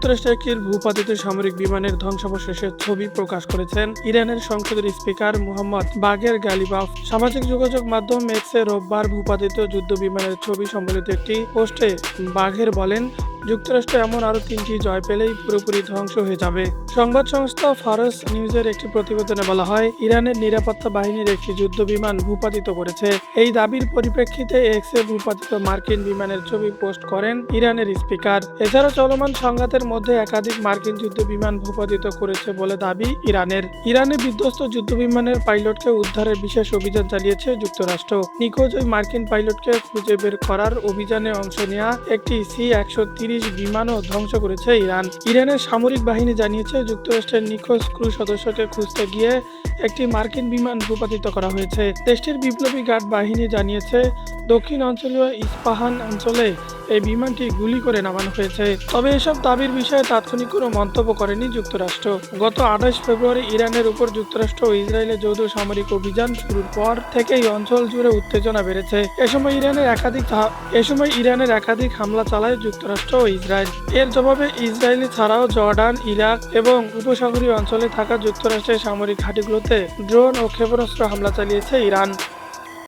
যুক্তরাষ্ট্রের একটি ভূপাতিত সামরিক বিমানের ধ্বংসাবশেষের ছবি প্রকাশ করেছেন ইরানের সংসদের স্পিকার মুহাম্মদ বাগের গালিবাফ। সামাজিক যোগাযোগ মাধ্যম এক্সে রোববার ভূপাতিত যুদ্ধ বিমানের ছবি সম্বলিত একটি পোস্টে বাঘের বলেন, যুক্তরাষ্ট্র এমন আরও 3টি জয় পেলেই পুরোপুরি ধ্বংস হয়ে যাবে। সংবাদ সংস্থা ফারস নিউজের একটি প্রতিবেদনে বলা হয়, ইরানের নিরাপত্তা বাহিনীর একটি যুদ্ধ বিমান ভূপাতিত করেছে। এই দাবির পরিপ্রেক্ষিতে এক্সে ভূপাতিত মার্কিন বিমানের ছবি পোস্ট করেন ইরানের স্পিকার। এছাড়া চলমান সংঘাতের মধ্যে একাধিক মার্কিন যুদ্ধ বিমান ভূপাতিত করেছে বলে দাবি ইরানের। ইরানে বিধ্বস্ত যুদ্ধ বিমানের পাইলটকে উদ্ধারের বিশেষ অভিযান চালিয়েছে যুক্তরাষ্ট্র। নিখোঁজ ওই মার্কিন পাইলটকে খুঁজে বের করার অভিযানে অংশ নেওয়া একটি C-130 বিমানও ধ্বংস করেছে ইরান। ইরানের সামরিক বাহিনী জানিয়েছে, যুক্তরাষ্ট্রের নিখোঁজ ক্রু সদস্যকে খুঁজতে গিয়ে একটি মার্কিন বিমান ভূপাতিত করা হয়েছে। দেশটির বিপ্লবী গার্ড বাহিনী জানিয়েছে, দক্ষিণ অঞ্চলীয় ইস্পাহান অঞ্চলে এই বিমানটি গুলি করে নামানো হয়েছে। তবে এসব দাবির বিষয়ে তাৎক্ষণিক কোনো মন্তব্য করেনি যুক্তরাষ্ট্র। গত 28 ফেব্রুয়ারি ইরানের উপর যুক্তরাষ্ট্র ও ইসরায়েলের যৌথ সামরিক অভিযান শুরুর পর থেকেই অঞ্চল জুড়ে উত্তেজনা বেড়েছে। এ সময় ইরানের একাধিক হামলা চালায় যুক্তরাষ্ট্র ও ইসরায়েল। এর জবাবে ইসরায়েলি ছাড়াও জর্ডান, ইরাক এবং উপসাগরীয় অঞ্চলে থাকা যুক্তরাষ্ট্রের সামরিক ঘাঁটিগুলোতে ড্রোন ও ক্ষেপণাস্ত্র হামলা চালিয়েছে ইরান।